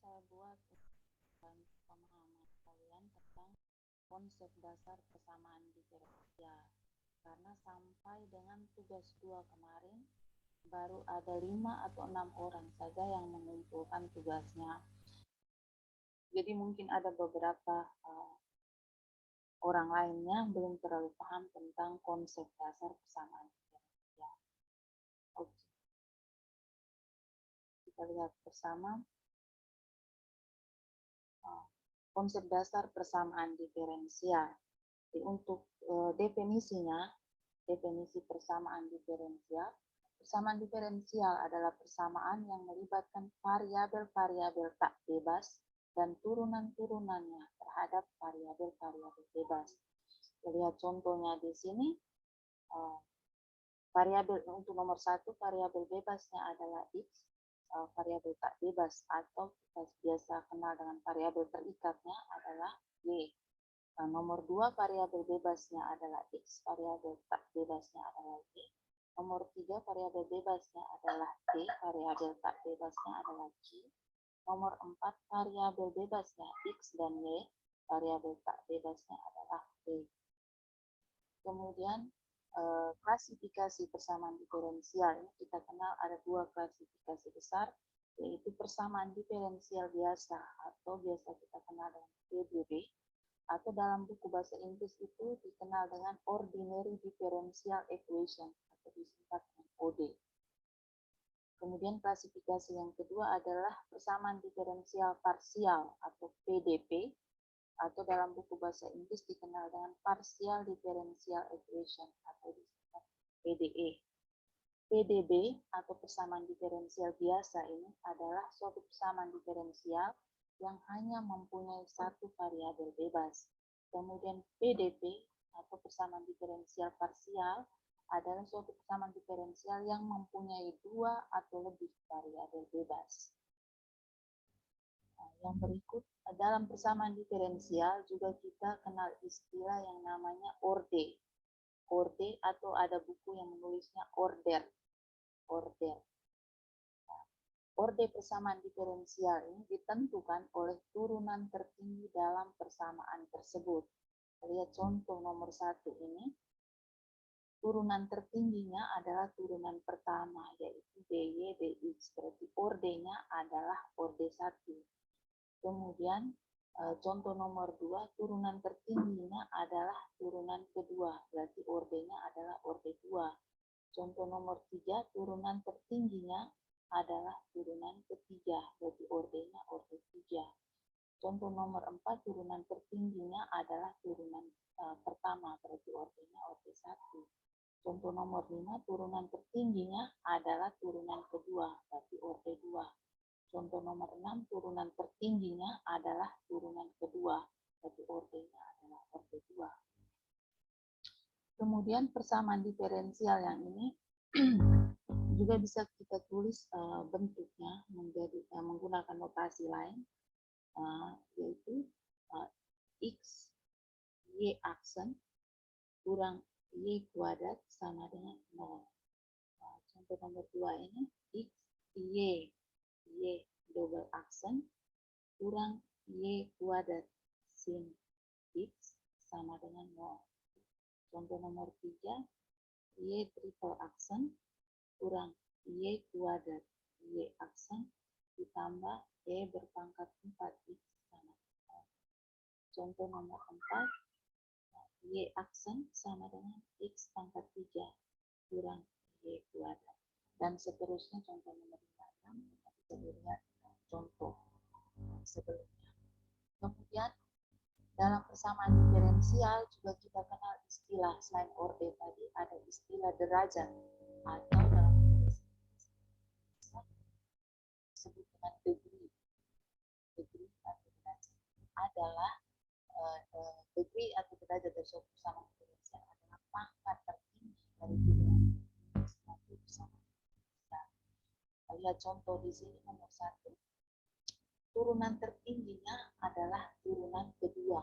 saya buat pemahaman kalian tentang konsep dasar persamaan diferensial. Karena sampai dengan tugas 2 kemarin, baru ada 5 atau 6 orang saja yang mengumpulkan tugasnya. Jadi mungkin ada beberapa orang lainnya belum terlalu paham tentang konsep dasar persamaan diferensial. Oke. Kita lihat bersama konsep dasar persamaan diferensial. Jadi untuk definisinya, definisi persamaan diferensial. Persamaan diferensial adalah persamaan yang melibatkan variabel-variabel tak bebas dan turunan-turunannya terhadap variabel-variabel bebas. Kita lihat contohnya di sini. Variabel untuk nomor 1, variabel bebasnya adalah X. Variabel tak bebas atau kita biasa kenal dengan variabel terikatnya adalah Y. Nomor 2, variabel bebasnya adalah X, variabel tak bebasnya adalah Y. Nomor 3, variabel bebasnya adalah T, variabel tak bebasnya adalah Q. Nomor 4, variabel bebasnya X dan Y, variabel tak bebasnya adalah B. Kemudian klasifikasi persamaan diferensial ini kita kenal ada 2 klasifikasi besar, yaitu persamaan diferensial biasa atau biasa kita kenal dengan PDB, atau dalam buku bahasa Inggris itu dikenal dengan Ordinary Differential Equation atau disingkat dengan OD. Kemudian klasifikasi yang kedua adalah persamaan diferensial parsial atau PDP, atau dalam buku bahasa Inggris dikenal dengan Partial Differential Equation atau disingkat PDE. PDB atau persamaan diferensial biasa ini adalah suatu persamaan diferensial yang hanya mempunyai satu variabel bebas. Kemudian PDP atau persamaan diferensial parsial adalah suatu persamaan diferensial yang mempunyai 2 atau lebih variabel bebas. Yang berikut, dalam persamaan diferensial juga kita kenal istilah yang namanya orde. Orde atau ada buku yang menulisnya order. Order. Orde persamaan diferensial ini ditentukan oleh turunan tertinggi dalam persamaan tersebut. Lihat contoh nomor 1 ini. Turunan tertingginya adalah turunan pertama, yaitu DY, DX. Berarti ordenya adalah orde 1. Kemudian contoh nomor 2, turunan tertingginya adalah turunan kedua, berarti ordenya adalah orde 2. Contoh nomor 3, turunan tertingginya adalah turunan ketiga, berarti ordenya orde 3. Contoh nomor 4, turunan tertingginya adalah turunan pertama, berarti ordenya orde 1. Contoh nomor 5, turunan tertingginya adalah turunan kedua, berarti orde 2. Contoh nomor 6, turunan tertingginya adalah turunan kedua, berarti ordenya adalah orde 2. Kemudian persamaan diferensial yang ini juga bisa kita tulis bentuknya menjadi menggunakan notasi lain, yaitu X, Y aksen, kurang Y kuadrat sama dengan 0. Contoh nomor 2 ini, X, Y, Y double aksen kurang Y kuadrat sin X sama dengan 0. Contoh nomor 3, Y triple aksen kurang Y kuadrat Y aksen ditambah Y berpangkat 4X sama dengan 0. Contoh nomor 4, Y aksen sama dengan X pangkat 3 kurang Y kuadrat. Dan seterusnya contoh nomor 5, bisa dilihat contoh sebelumnya. Kemudian dalam persamaan diferensial juga kita kenal istilah selain orde tadi ada istilah derajat atau dalam disebut dengan degree. Degree atau derajat adalah degree atau derajat dari suatu persamaan diferensial adalah pangkat tertinggi dari turunan suatu persamaan diferensial. Lihat contoh di sini nomor 1. Turunan tertingginya adalah turunan kedua.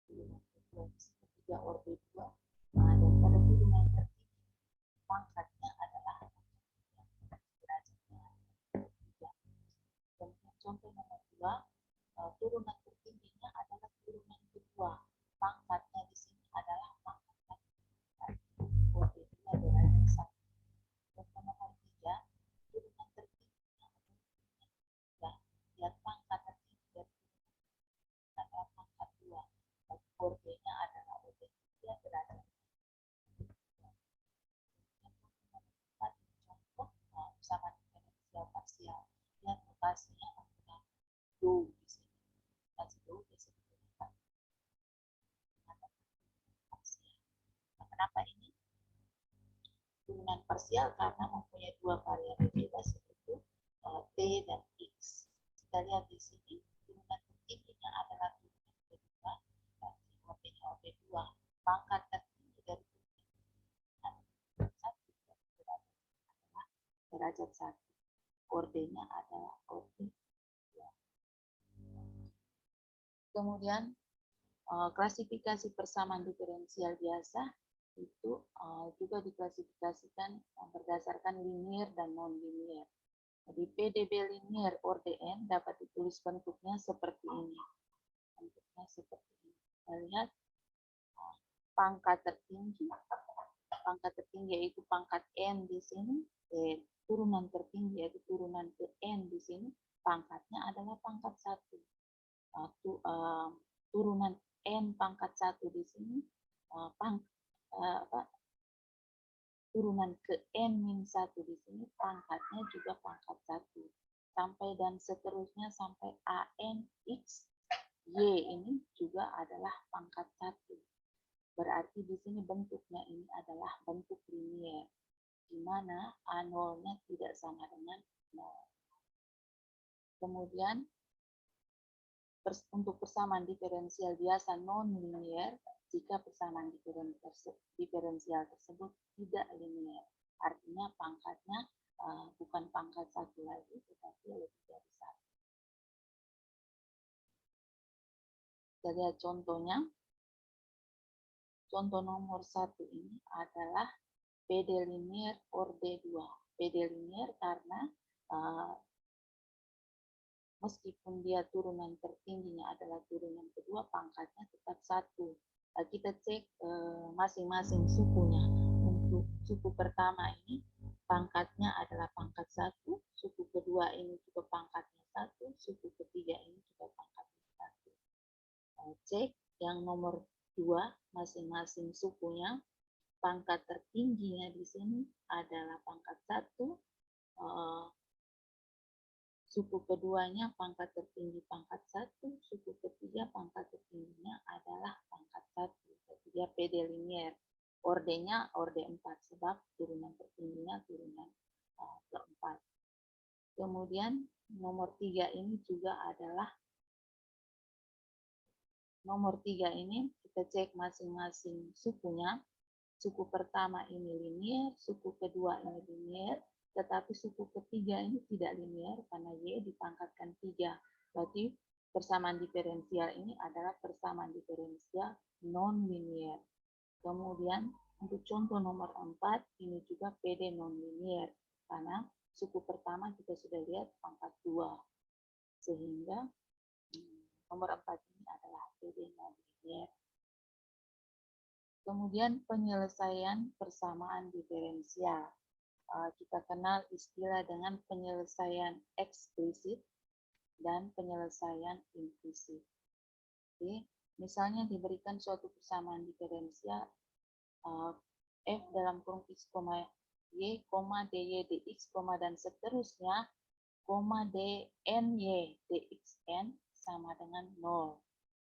Turunan kedua, ketiga orde 2. Nah, dan pada turunan tertinggi, pangkatnya adalah derajatnya 3. Kemudian contoh nomor 2, notasinya do di sini. Notasi do biasanya menggunakan parsial. Nah, kenapa ini turunan parsial? Karena mempunyai dua variabel bebas, yaitu T dan X. Kita lihat di sini turunan tertingginya adalah turunan kedua, berarti OP-nya OP2. Pangkat tertinggi dari turunan satu adalah derajat 1. Ordenya adalah orde 2. Kemudian klasifikasi persamaan diferensial biasa itu juga diklasifikasikan berdasarkan linear dan non-linear. Jadi PDB linear orde N dapat ditulis bentuknya seperti ini. Bentuknya seperti ini. Kita lihat pangkat tertinggi yaitu pangkat N di sini, turunan tertinggi yaitu turunan ke N di sini, pangkatnya adalah pangkat 1. Turunan N pangkat 1 di sini, turunan ke N-1 di sini, pangkatnya juga pangkat 1. Sampai dan seterusnya sampai AN, X, Y ini juga adalah pangkat 1. Berarti di sini bentuknya ini adalah bentuk linear, di mana A0-nya tidak sama dengan 0. Kemudian untuk persamaan diferensial biasa non-linear, jika persamaan diferensial tersebut tidak linear, artinya pangkatnya bukan pangkat 1 lagi, tetapi lebih dari 1. Kita lihat contohnya. Contoh nomor 1 ini adalah PD linear orde 2. PD linear karena meskipun dia turunan tertingginya adalah turunan kedua, pangkatnya tetap 1. Kita cek masing-masing sukunya. Untuk suku pertama ini pangkatnya adalah pangkat 1, suku kedua ini juga pangkatnya 1, suku ketiga ini juga pangkatnya 1. Cek yang nomor 2 masing-masing sukunya, pangkat tertingginya di sini adalah pangkat 1, suku keduanya pangkat tertinggi pangkat 1, suku ketiga pangkat tertingginya adalah pangkat 1. Jadi dia PD linear. Ordenya orde 4 sebab turunan tertingginya turunan keempat. Kemudian nomor 3 ini juga adalah nomor 3 ini kita cek masing-masing sukunya. Suku pertama ini linear, suku kedua ini linear, tetapi suku ketiga ini tidak linear karena Y dipangkatkan 3. Berarti persamaan diferensial ini adalah persamaan diferensial non-linear. Kemudian untuk contoh nomor 4, ini juga PD non-linear karena suku pertama kita sudah lihat pangkat 2. Sehingga nomor 4 ini adalah PD non-linear. Kemudian penyelesaian persamaan diferensial. Kita kenal istilah dengan penyelesaian eksplisit dan penyelesaian implisit. Oke, misalnya diberikan suatu persamaan diferensial f dalam kurung x, y, dy dx, dan seterusnya, dny dxn sama dengan 0.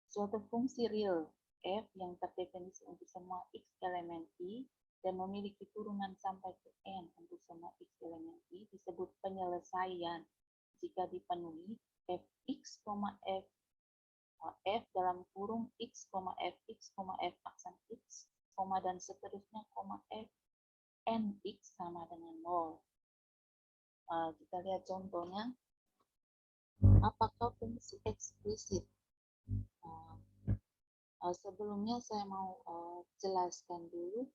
Suatu fungsi real f yang terdefinisi untuk semua x elemen i dan memiliki turunan sampai ke n untuk semua x elemen i disebut penyelesaian jika dipenuhi fx, f dalam kurung x, fx, f aksen x, dan seterusnya, f nx sama dengan 0. Kita lihat contohnya. Apakah fungsi eksplisit? Sebelumnya saya mau jelaskan dulu.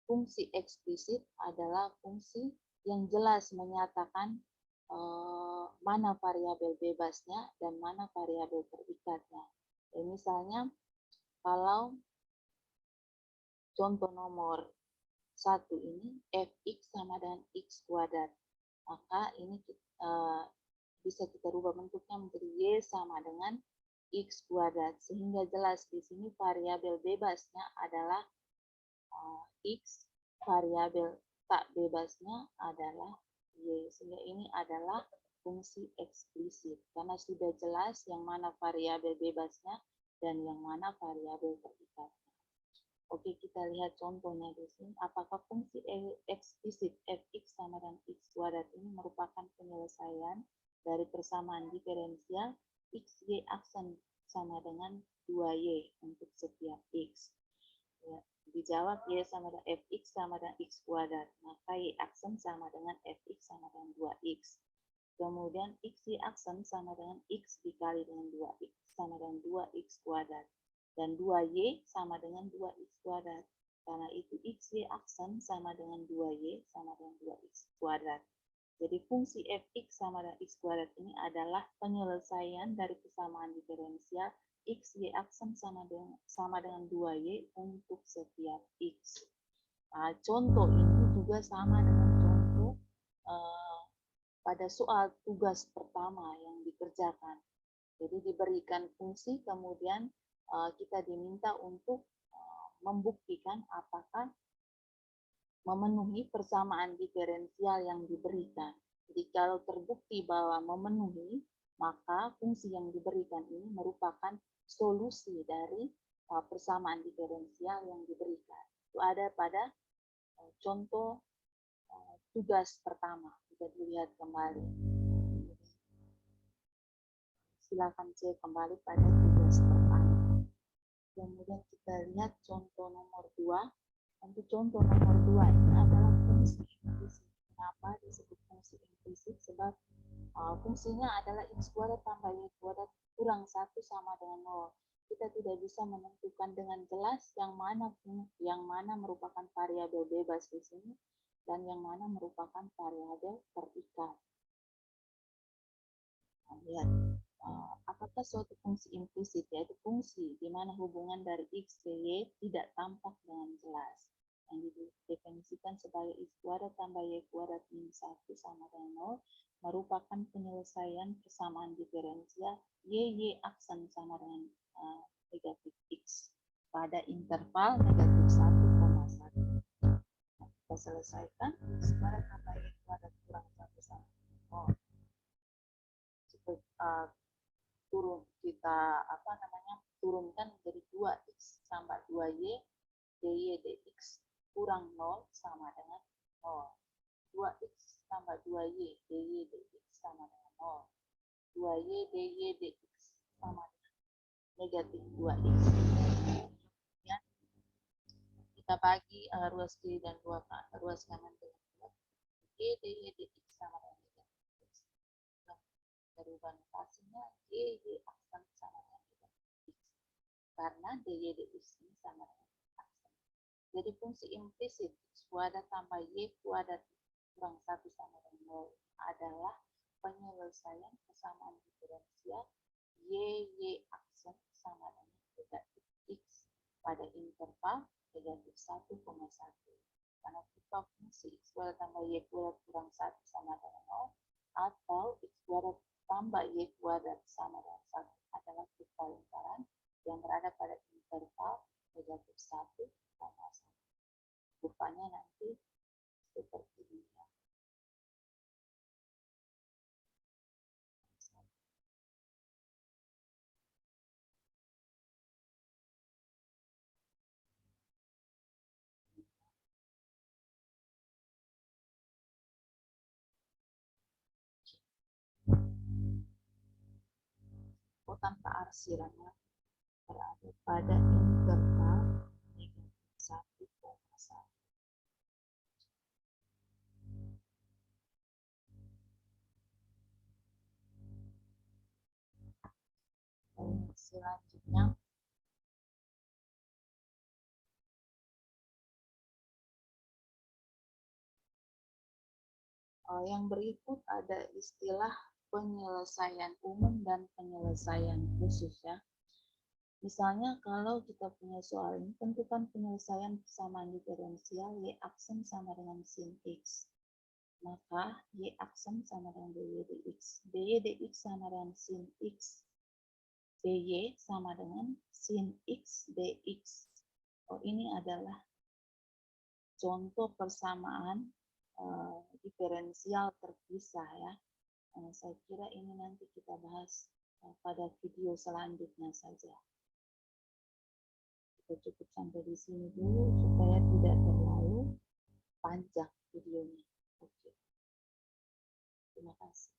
Fungsi eksplisit adalah fungsi yang jelas menyatakan mana variabel bebasnya dan mana variabel terikatnya. Misalnya, kalau contoh nomor 1 ini, fx sama dengan x kuadrat, maka ini bisa kita rubah bentuknya menjadi y sama dengan x kuadrat, sehingga jelas di sini variabel bebasnya adalah x, variabel tak bebasnya adalah y, sehingga ini adalah fungsi eksplisit. Karena sudah jelas yang mana variabel bebasnya dan yang mana variabel terikatnya. Oke, kita lihat contohnya di sini. Apakah fungsi eksplisit fx sama dengan x kuadrat ini merupakan penyelesaian dari persamaan diferensial x, y aksen sama dengan 2y untuk setiap x. Ya, dijawab y sama dengan fx sama dengan x kuadrat. Maka y aksen sama dengan fx sama dengan 2x. Kemudian x, y aksen sama dengan x dikali dengan 2x sama dengan 2x kuadrat. Dan 2y sama dengan 2x kuadrat. Karena itu x, y aksen sama dengan 2y sama dengan 2x kuadrat. Jadi fungsi fx sama dengan x kuadrat ini adalah penyelesaian dari persamaan diferensial x, y aksen sama dengan 2y untuk setiap x. Nah, contoh ini juga sama dengan contoh pada soal tugas pertama yang dikerjakan. Jadi diberikan fungsi, kemudian kita diminta untuk membuktikan apakah memenuhi persamaan diferensial yang diberikan. Jadi kalau terbukti bahwa memenuhi, maka fungsi yang diberikan ini merupakan solusi dari persamaan diferensial yang diberikan. Itu ada pada contoh tugas pertama. Kita dilihat kembali. Silakan cek kembali pada tugas pertama. Kemudian kita lihat contoh nomor 2. Untuk contoh nomor 2 ini adalah fungsi implisit. Kenapa disebut fungsi implisit? Sebab fungsinya adalah x kuadrat tambah y kuadrat kurang 1 sama dengan 0. Kita tidak bisa menentukan dengan jelas yang mana merupakan variabel bebas di sini dan yang mana merupakan variabel terikat. Nah, lihat. Apakah suatu fungsi implisit, yaitu fungsi di mana hubungan dari x ke y tidak tampak dengan jelas, yang didefinisikan sebagai x kuadrat tambah y kuadrat min 1 sama dengan 0, merupakan penyelesaian persamaan diferensial y aksen sama dengan negatif x pada interval negatif 1,1. Nah, kita selesaikan x kuadrat tambah y kuadrat kurang 1 sama dengan 0. Turunkan menjadi 2x tambah 2y dy dx kurang 0 sama dengan 0. 2x tambah 2y dy dx sama dengan 0. 2y dy dx sama dengan negatif 2x. Ya. Kita bagi ruas kiri dan ruas kanan dengan 2. Y dy dx sama dengan negatif x. Berubah notasinya y aksen sama dengan karena dy dx ini sama dengan aksen. Jadi fungsi implisit x kuadrat tambah y kuadrat kurang 1 sama dengan 0 adalah penyelesaian persamaan diferensial y aksen sama dengan negatif x pada interval negatif 1,1. Karena tipe fungsi x kuadrat tambah y kuadrat kurang 1 sama dengan 0 atau x kuadrat tambah y kuadrat sama dengan 1 adalah tipe lingkaran yang berada pada interval negatif 1,1. Rupanya nanti seperti ini. Tanpa arsirannya berada pada interval negatif 1,1. Selanjutnya yang berikut ada istilah penyelesaian umum dan penyelesaian khusus ya. Misalnya kalau kita punya soal ini, tentukan penyelesaian persamaan diferensial y aksen sama dengan sin x. Maka y aksen sama dengan dy dx. Dy dx sama dengan sin x. dy sama dengan sin x dx. Oh, ini adalah contoh persamaan diferensial terpisah ya. Saya kira ini nanti kita bahas pada video selanjutnya saja. Kita cukup sampai di sini dulu supaya tidak terlalu panjang videonya. Oke. Terima kasih.